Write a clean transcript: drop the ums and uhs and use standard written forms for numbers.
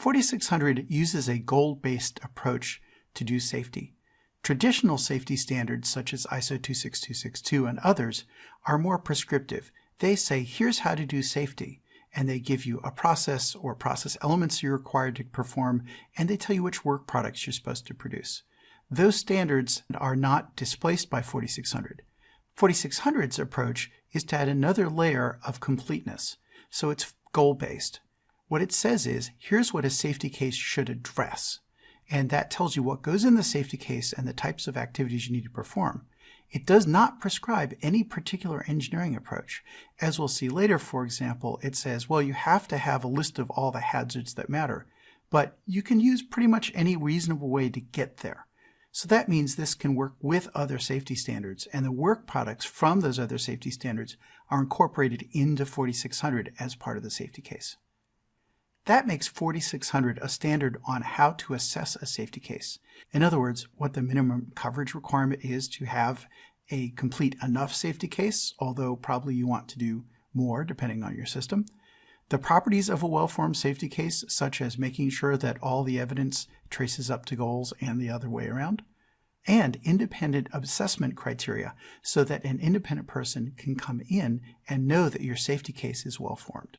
4600 uses a goal-based approach to do safety. Traditional safety standards such as ISO 26262 and others are more prescriptive. They say, here's how to do safety, and they give you a process or process elements you're required to perform, and they tell you which work products you're supposed to produce. Those standards are not displaced by 4600. 4600's approach is to add another layer of completeness, so it's goal-based. What it says is, here's what a safety case should address, and that tells you what goes in the safety case and the types of activities you need to perform. It does not prescribe any particular engineering approach. As we'll see later, for example, it says, well, you have to have a list of all the hazards that matter, but you can use pretty much any reasonable way to get there. So that means this can work with other safety standards, and the work products from those other safety standards are incorporated into 4600 as part of the safety case. That makes 4600 a standard on how to assess a safety case. In other words, what the minimum coverage requirement is to have a complete enough safety case, although probably you want to do more depending on your system. The properties of a well-formed safety case, such as making sure that all the evidence traces up to goals and the other way around, and independent assessment criteria so that an independent person can come in and know that your safety case is well-formed.